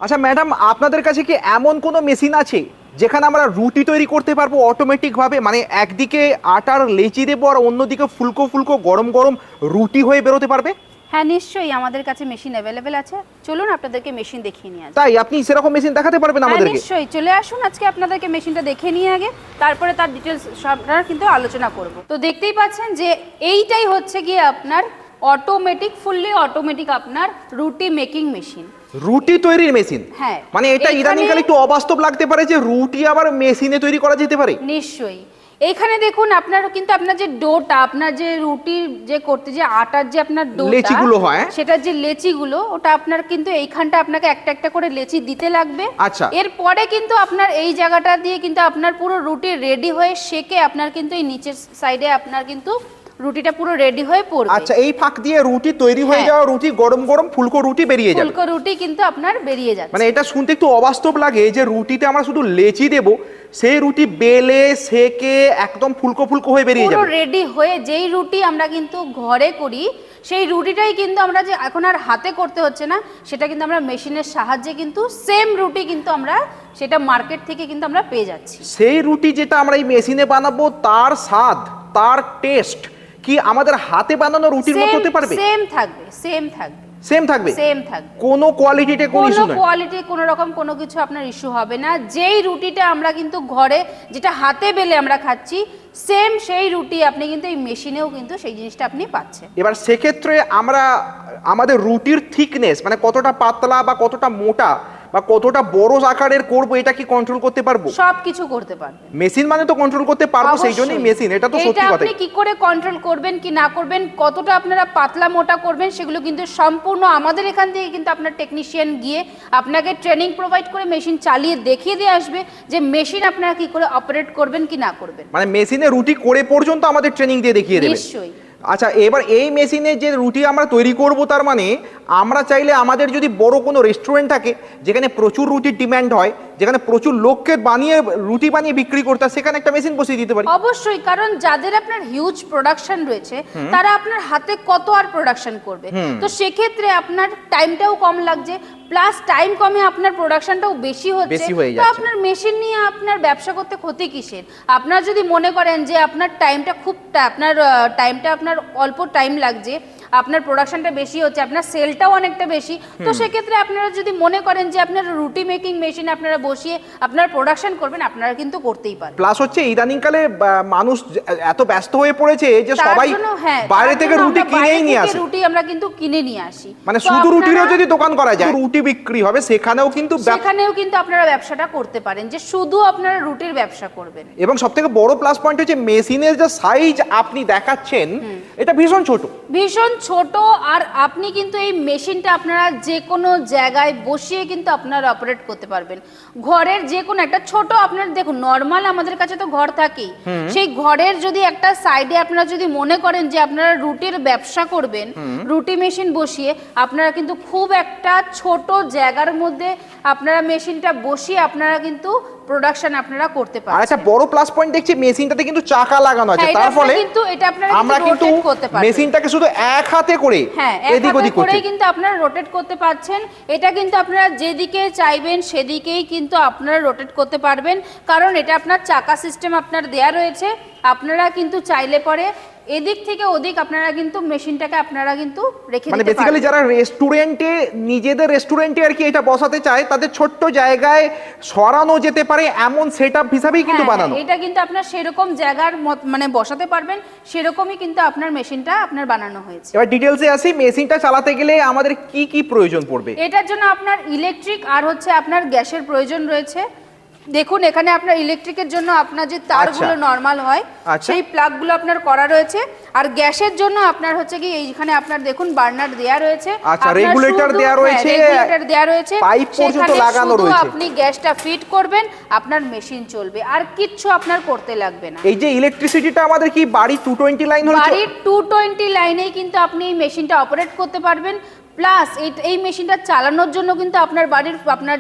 আচ্ছা ম্যাডাম, আপনাদের কাছে কি এমন কোনো মেশিন আছে যেখানে আমরা রুটি তৈরি করতে পারবো অটোমেটিক ভাবে? মানে একদিকে আটার লেচি দেবো আর অন্যদিকে ফুলকো ফুলকো গরম গরম রুটি হয়ে বেরোতে পারবে? হ্যাঁ নিশ্চয়ই, আমাদের কাছে মেশিন অ্যাভেলেবেল আছে। চলুন আপনাদেরকে মেশিন দেখিয়ে নিয়ে আসি। তাই আপনি সেরকম মেশিন দেখাতে পারবেন হ্যাঁ আমাদেরকে? নিশ্চয়ই, চলে আসুন, আজকে আপনাদেরকে মেশিনটা দেখে নিয়ে আগে তারপরে তার ডিটেলস আপনারা কিন্তু আলোচনা করব। তো দেখতেই পাচ্ছেন যে এইটাই হচ্ছে গিয়ে আপনার অটোমেটিক, ফুললি অটোমেটিক আপনার রুটি মেকিং মেশিন, রুটি তৈরির মেশিন। হ্যাঁ, মানে এটা ইদানিংকালে একটু অবাস্তব লাগতে পারে যে রুটি আবার মেশিনে তৈরি করা যেতে পারে। নিশ্চয়ই। এইখানে দেখুন আপনার কিন্তু আপনার যে ডোটা, আপনার যে রুটির যে করতে যে আটার যে আপনার লেচিগুলো হয়, সেটার যে লেচিগুলো, ওটা আপনার কিন্তু এইখানটা আপনাকে একটা একটা করে লেচি দিতে লাগবে। আচ্ছা। এরপরে কিন্তু আপনার এই জায়গাটা দিয়ে কিন্তু আপনার পুরো রুটি রেডি হয়ে সেকে আপনার কিন্তু এই নিচের সাইডে আপনার কিন্তু রুটিটা পুরো রেডি হয়ে পড়বে। আচ্ছা, এই ফাঁক দিয়ে রুটি তৈরি হয়ে যাওয়া রুটি, গরম গরম ফুলকো রুটি বেরিয়ে যাবে। ফুলকো রুটি কিন্তু আপনার বেরিয়ে যাচ্ছে। মানে এটা শুনতে একটু অবাস্তব লাগে যে রুটিতে আমরা শুধু লেচি দেব, সেই রুটি বেলে সেকে একদম ফুলকো ফুলকো হয়ে বেরিয়ে যাবে। পুরো রেডি হয়ে যেই রুটি আমরা কিন্তু ঘরে করি, সেই রুটিটাই কিন্তু আমরা যে এখন আর হাতে করতে হচ্ছে না, সেটা কিন্তু আমরা মেশিনের সাহায্যে কিন্তু সেম রুটি কিন্তু আমরা সেটা মার্কেট থেকে কিন্তু আমরা পেয়ে যাচ্ছি। সেই রুটি যেটা আমরা এই মেশিনে বানাবো, তার স্বাদ, তার টেস্ট কি আমাদের হাতে বানানো রুটির মতো হতে পারবে? সেম থাকবে, সেম থাকবে, সেম থাকবে, সেম থাকবে। কোনো কোয়ালিটিতে কোনো ইস্যু নয়? কোয়ালিটি কোনো রকম কোনো কিছু আপনার ইস্যু হবে না। যেই রুটিটা আমরা কিন্তু ঘরে যেটা হাতে বেলে আমরা খাচ্ছি, সেম সেই রুটি আপনি কিন্তু এই মেশিনেও কিন্তু সেই জিনিসটা আপনি পাচ্ছেন। এবার সেক্ষেত্রে আমরা আমাদের রুটির থিকনেস, মানে কতটা পাতলা বা কতটা মোটা বা কতটা বড় আকারের করব, এটা কি কন্ট্রোল করতে পারবো? সব কিছু করতে পারবেন। মেশিন মানে তো কন্ট্রোল করতে পারবো, সেই জন্যই মেশিন। এটা তো সত্যি কথা। আপনি কি করে কন্ট্রোল করবেন কি না করবেন, কতটা আপনারা পাতলা মোটা করবেন, সেগুলো কিন্তু সম্পূর্ণ আমাদের এখান থেকে কিন্তু আপনার টেকনিশিয়ান গিয়ে আপনাকে ট্রেনিং প্রোভাইড করে মেশিন চালিয়ে দেখিয়ে দিয়ে আসবে যে মেশিন আপনারা কি করে অপারেট করবেন কি না করবেন। মানে মেশিনে রুটি করে পর্যন্ত আমাদের ট্রেনিং দিয়ে দেখিয়ে দেবে? নিশ্চয়ই। আচ্ছা, এবার এই মেশিনে যে রুটি আমরা তৈরি করব, তার মানে আমরা চাইলে আমাদের যদি বড় কোনো রেস্টুরেন্ট থাকে যেখানে প্রচুর রুটির ডিমান্ড হয়, যেখানে প্রচুর লোককে বানিয়ে রুটি বানিয়ে বিক্রি করতে হয়, সেখানে একটা মেশিন বসিয়ে দিতে পারি। অবশ্যই, কারণ যাদের আপনার হিউজ প্রোডাকশন রয়েছে তারা আপনার হাতে কত আর প্রোডাকশন করবে, তো সেক্ষেত্রে আপনার টাইমটাও কম লাগছে, প্লাস টাইম কমে আপনার প্রোডাকশনটাও বেশি হচ্ছে। তো আপনার মেশিন নিয়ে আপনার ব্যবসা করতে ক্ষতি কিসের? আপনার যদি মনে করেন যে আপনার টাইমটা আপনার অল্প টাইম লাগছে, আপনার প্রোডাকশনটা বেশি হচ্ছে, আপনার সেলটাও অনেকটা বেশি, তো সেক্ষেত্রে আপনারা যদি মনে করেন যে আপনার রুটি মেকিং মেশিন আপনারা বসিয়ে আপনার প্রোডাকশন করবেন, আপনারা কিন্তু করতেই পারেন। প্লাস হচ্ছে ইদানিংকালে মানুষ এত ব্যস্ত হয়ে পড়েছে যে সবাই বাইরে থেকে রুটি কিনেই নিয়ে আসে। রুটি আমরা কিন্তু কিনে নিয়ে আসি, মানে শুধু রুটিরও যদি দোকান করা যায়, রুটি বিক্রি হবে, সেখানেও কিন্তু আপনারা ব্যবসাটা করতে পারেন, যে শুধু আপনারা রুটির ব্যবসা করবেন। এবং সবথেকে বড় প্লাস পয়েন্ট হচ্ছে মেশিনের যে সাইজ আপনি দেখাচ্ছেন, এটা ভীষণ ছোট, ভীষণ ছোট। আর আপনি কিন্তু এই মেশিনটা আপনারা যে কোনো জায়গায় বসিয়ে কিন্তু আপনারা অপারেট করতে পারবেন। ঘরের যে কোনো একটা ছোট, আপনার দেখুন নর্মাল আমাদের কাছে তো ঘর থাকেই, সেই ঘরের যদি একটা সাইডে আপনারা যদি মনে করেন যে আপনারা রুটির ব্যবসা করবেন, রুটি মেশিন বসিয়ে আপনারা কিন্তু খুব একটা ছোট জায়গার মধ্যে আপনারা মেশিনটা বসিয়ে আপনারা কিন্তু প্রোডাকশন আপনারা করতে পারেন। আর একটা বড় প্লাস পয়েন্ট দেখছি, মেশিনটাতে কিন্তু চাকা লাগানো আছে, তার ফলে কিন্তু এটা আপনারা আমরা কিন্তু মেশিনটাকে শুধু এক হাতে করে এদিক ওদিক করে কিন্তু আপনারা রোটেট করতে পারছেন। এটা কিন্তু আপনারা যেদিকে চাইবেন সেদিকেই কিন্তু আপনারা রোটেট করতে পারবেন, কারণ এটা আপনার চাকা সিস্টেম আপনার দেয়া রয়েছে। আপনারা কিন্তু চাইলে পরে এদিক থেকে ওদিক আপনারা কিন্তু মেশিনটাকে আপনারা কিন্তু রেখে দিতে পারেন। মানে বেসিক্যালি যারা রেস্টুরেন্টে, নিজেদের রেস্টুরেন্টে আর কি এটা বসাতে চায়, তাদের ছোট্ট জায়গায় সরানো যেতে পারে এমন সেটআপ হিসাবেই কিন্তু বানানো। এটা কিন্তু আপনার সেরকম জায়গার মানে বসাতে পারবেন, সেরকমই কিন্তু আপনার মেশিনটা আপনার বানানো হয়েছে। এবার ডিটেইলসে আসি, মেশিনটা চালাতে গেলে আমাদের কি কি প্রয়োজন পড়বে? এটার জন্য আপনার ইলেকট্রিক আর হচ্ছে আপনার গ্যাসের প্রয়োজন রয়েছে। দেখুন এখানে আপনার ইলেকট্রিকের জন্য আপনার যে তারগুলো নরমাল হয়, সেই প্লাগগুলো আপনার করা রয়েছে। আর গ্যাসের জন্য আপনার হচ্ছে কি এইখানে আপনার দেখুন বার্নার দেয়া রয়েছে, আচ্ছা রেগুলেটর দেয়া রয়েছে, পাইপ পর্যন্ত লাগানো রয়েছে। আপনি গ্যাসটা ফিট করবেন, আপনার মেশিন চলবে, আর কিচ্ছু আপনার করতে লাগবে না। এই যে ইলেকট্রিসিটিটা আমাদের কি বাড়ি 220 লাইন হলো? বাড়ির 220 লাইনেই কিন্তু আপনি এই মেশিনটা অপারেট করতে পারবেন। প্লাস এই মেশিনটা চালানোর জন্য কিন্তু আপনার বাড়ির আপনার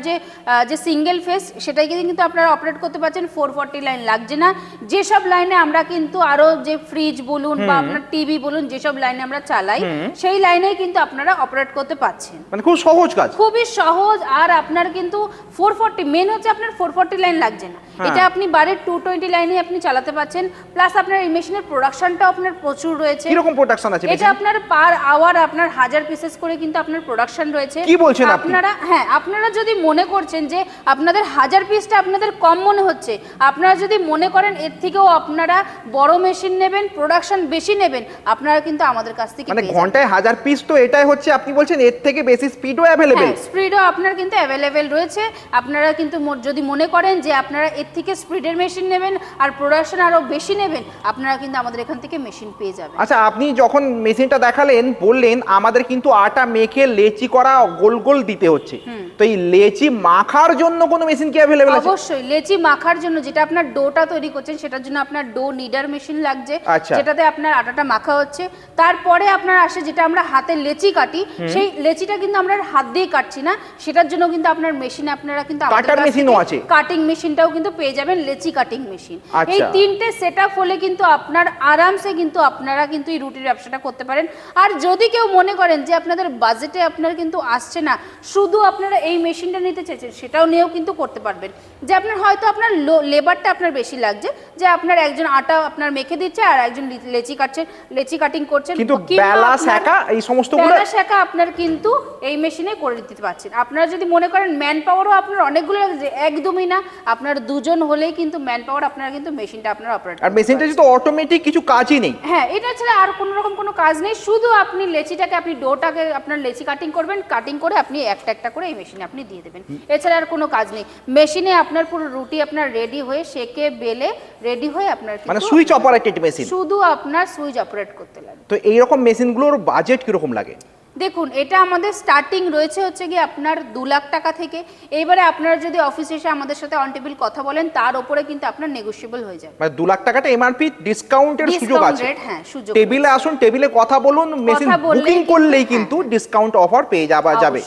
যে সিঙ্গেল ফেস সেটাই কিন্তু আপনারা অপারেট করতে পারছেন, 440 লাইন লাগছে না। যেসব লাইনে আমরা কিন্তু আরো যে ফ্রিজ বলুন বা আপনার টিভি বলুন যেসব লাইনে আমরা চালাই সেই লাইনেই কিন্তু আপনারা অপারেট করতে পারছেন। মানে খুব সহজ কাজ, খুবই সহজ। আর আপনার কিন্তু 440 মেন হচ্ছে আপনার 440 লাইন লাগছে না, এটা আপনি বাড়ির 220 লাইনে আপনি চালাতে পারছেন। প্লাস আপনার এই মেশিনের প্রোডাকশনটাও আপনার প্রচুর রয়েছে। কি রকম প্রোডাকশন আছে? এটা আপনার পার আওয়ার আপনার 1000 পিসেস করে কিন্তু আপনার প্রোডাকশন রয়েছে। কি বলছেন আপনি? আপনারা হ্যাঁ, আপনারা যদি মনে করছেন যে আপনাদের 1000 পিসটা আপনাদের কম মনে হচ্ছে, আপনারা যদি মনে করেন এর থেকেও আপনারা বড় মেশিন নেবেন, প্রোডাকশন বেশি নেবেন, আপনারা কিন্তু আমাদের কাছ থেকে মানে ঘন্টায় 1000 পিস, তো এটাই হচ্ছে আপনি বলছেন এর থেকে বেশি স্পিডও অ্যাভেলেবেল? হ্যাঁ, স্পিডও আপনার কিন্তু অ্যাভেলেবেল রয়েছে। আপনারা কিন্তু যদি মনে করেন যে আপনারা এর থেকে স্পিডের মেশিন নেবেন আর প্রোডাকশন আরো বেশি নেবেন, আপনারা কিন্তু আমাদের এখান থেকে মেশিন পেয়ে যাবেন। আচ্ছা, আপনি যখন মেশিনটা দেখালেন বললেন আমাদের কিন্তু আটা মেখে লেচি করা গোল গোল দিতে হচ্ছে, তো এই লেচি মাখার জন্য কোনো মেশিন কি অ্যাভেলেবেল আছে? অবশ্যই, লেচি মাখার জন্য যেটা আপনার ডোটা তৈরি করছেন সেটার জন্য আপনার ডো নিডার মেশিন লাগছে, যেটাতে আপনার আটাটা মাখা হচ্ছে। তারপরে আপনার আসে যেটা আমরা হাতে লেচি কাটি, সেই লেচিটা কিন্তু আমরা হাত দিয়ে কাটছি না, সেটার জন্য কিন্তু আপনার মেশিনে আপনারা কিন্তু কাটার মেশিনও আছে, কাটিং মেশিনটাও কিন্তু পেয়ে যাবেন, লেচি কাটিং মেশিন। এই তিনটে সেটআপ হলে কিন্তু আপনার আরামসে কিন্তু আপনারা কিন্তু এই রুটির ব্যবসাটা করতে পারেন। আর যদি কেউ মনে করেন যে আপনাদের বাজেটে আপনার কিন্তু আসছে না, শুধু আপনারা এই মেশিনটা নিতে চাইছেন, সেটাও নিয়েও কিন্তু করতে পারবেন। যে আপনার হয়তো আপনার লেবারটা আপনার বেশি লাগছে, যে আপনার একজন আটা আপনার মেখে দিচ্ছে আর একজন লেচি কাটছেন, লেচি কাটিং করছেন, কিন্তু বেলা সেকা এই সমস্তগুলো বেলা সেকা আপনার কিন্তু এই মেশিনে করে দিতে পারছেন। আপনারা যদি মনে করেন ম্যান পাওয়ারও আপনার অনেকগুলো লাগছে, একদমই না, আপনার দুজন হলেই কিন্তু ম্যান পাওয়ার আপনারা কিন্তু মেশিনটা আপনারা অপারেট করতে। আর মেশিনটা যেহেতু অটোমেটিক, কিছু কাজই নেই। হ্যাঁ, এটা ছাড়া আর কোনো রকম কোনো কাজ নেই, শুধু আপনি লেচিটাকে আপনি ডোটাকে আপনার লেচি কাটিং করবেন, কাটিং করে আপনি একটা একটা করে এই মেশিনে আপনি দিয়ে দেবেন, এছাড়া আর কোনো কাজ নেই। মেশিনে আপনার পুরো রুটি আপনার রেডি হয়ে সেকে বেলে রেডি হয়ে আপনার মানে সুইচ অপারেটেড মেশিন, শুধু আপনার সুইচ অপারেট করতে লাগে। তো এই রকম মেশিনগুলোর বাজেট কিরকম লাগে? দেখুন, এটা আমাদের স্টার্টিং রয়েছে হচ্ছে কি আপনার 2 লাখ টাকা থেকে। এইবারে আপনারা যদি অফিসে এসে আমাদের সাথে অন টেবিল কথা বলেন, তার উপরে কিন্তু আপনার নেগোশিয়েবল হয়ে যাবে। মানে 2 লাখ টাকাটা এমআরপি ডিসকাউন্টের সুযোগ আছে। হ্যাঁ, সুযোগ। টেবিলে আসুন, টেবিলে কথা বলুন, মেশিন বুকিং করলেই কিন্তু ডিসকাউন্ট অফার পেয়ে যাবে।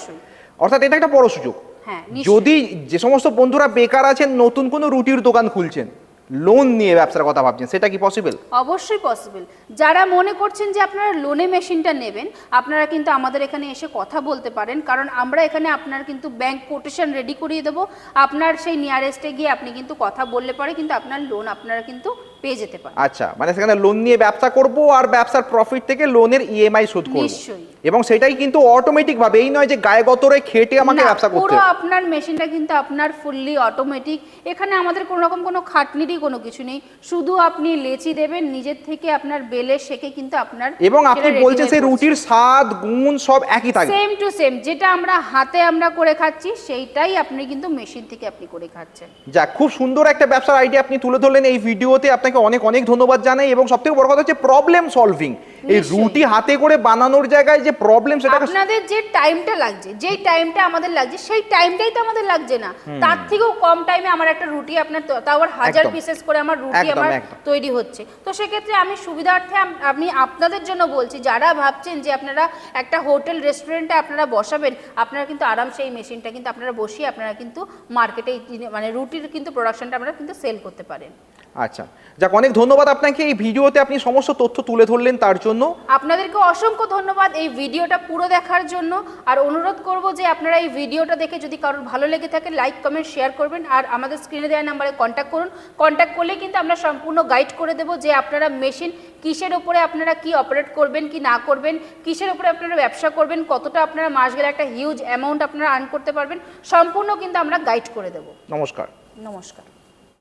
অর্থাৎ এটা একটা বড় সুযোগ। হ্যাঁ, যদি যে সমস্ত বন্ধুরা বেকার আছেন, নতুন কোনো রুটির দোকান খুলছেন, লোন নিয়ে ব্যবসার কথা ভাবছেন, সেটা কি পসিবল? অবশ্যই পসিবল। যারা মনে করছেন যে আপনারা লোনে মেশিনটা নেবেন, আপনারা কিন্তু আমাদের এখানে এসে কথা বলতে পারেন, কারণ আমরা এখানে আপনার কিন্তু ব্যাংক কোটেশন রেডি করিয়ে দেবো। আপনার সেই নিয়ারেস্টে গিয়ে আপনি কিন্তু কথা বললে পরে কিন্তু আপনার লোন আপনারা কিন্তু পেয়ে যেতে পারেন। আচ্ছা, মানে সেখানে লোন নিয়ে ব্যবসা করব আর ব্যবসার প্রফিট থেকে লোনের ইএমআই শোধ করব। নিশ্চয়ই। এবং সেটাই কিন্তু অটোমেটিক ভাবে, এই নয় যে গায়ে গতরে খেটে আমাকে ব্যবসা করতে পুরো হবে। আপনার মেশিনটা কিন্তু আপনার ফুললি অটোমেটিক, এখানে আমাদের কোনো রকম কোনো খাটনিরই কোনো কিছু নেই, শুধু আপনি লেচি দেবেন, নিজের থেকে আপনার বেলে শেখে কিন্তু আপনার। এবং আপনি বলছেন সেই রুটির স্বাদ গুণ সব একই থাকে, সেম টু সেম, যেটা আমরা হাতে আমরা করে খাচ্ছি সেইটাই আপনি কিন্তু মেশিন থেকে আপনি করে খাচ্ছেন। যাক, খুব সুন্দর একটা ব্যবসার আইডিয়া আপনি তুলে ধরলেন এই ভিডিওতে, আপনাকে অনেক অনেক ধন্যবাদ জানাই। এবং সবথেকে বড় কথা হচ্ছে প্রবলেম সলভিং। এই রুটি হাতে করে বানানোর জায়গায় যে প্রবলেম, সেটা আপনাদের যে টাইমটা লাগছে, যেই টাইমটা আমাদের লাগছে সেই টাইমটাই তো আমাদের লাগছে না, তার থেকেও কম টাইমে আমার একটা রুটি আপনার, তাও আবার 1000 পিসেস করে আমার রুটি আমার তৈরি হচ্ছে। তো সেক্ষেত্রে আমি সুবিধার্থে আমি আপনাদের জন্য বলছি, যারা ভাবছেন যে আপনারা একটা হোটেল রেস্টুরেন্টে আপনারা বসাবেন, আপনারা কিন্তু আরামসে এই মেশিনটা কিন্তু আপনারা বসিয়ে আপনারা কিন্তু মার্কেটে মানে রুটির কিন্তু প্রোডাকশনটা আপনারা কিন্তু সেল করতে পারেন। আচ্ছা, যাক, অনেক ধন্যবাদ আপনাকে এই ভিডিওতে আপনি সমস্ত তথ্য তুলে ধরলেন তার জন্য। আপনাদেরকে অসংখ্য ধন্যবাদ এই ভিডিওটা পুরো দেখার জন্য। আর অনুরোধ করব যে আপনারা এই ভিডিওটা দেখে যদি কারোর ভালো লেগে থাকে, লাইক কমেন্ট শেয়ার করবেন, আর আমাদের স্ক্রিনে দেওয়া নাম্বারে কন্ট্যাক্ট করুন। কন্ট্যাক্ট করলে কিন্তু আমরা সম্পূর্ণ গাইড করে দেবো যে আপনারা মেশিন কিসের উপরে আপনারা কি অপারেট করবেন কি না করবেন, কিসের উপরে আপনারা ব্যবসা করবেন, কতটা আপনারা মাস গেলে একটা হিউজ অ্যামাউন্ট আপনারা আর্ন করতে পারবেন, সম্পূর্ণ কিন্তু আমরা গাইড করে দেবো। নমস্কার। নমস্কার।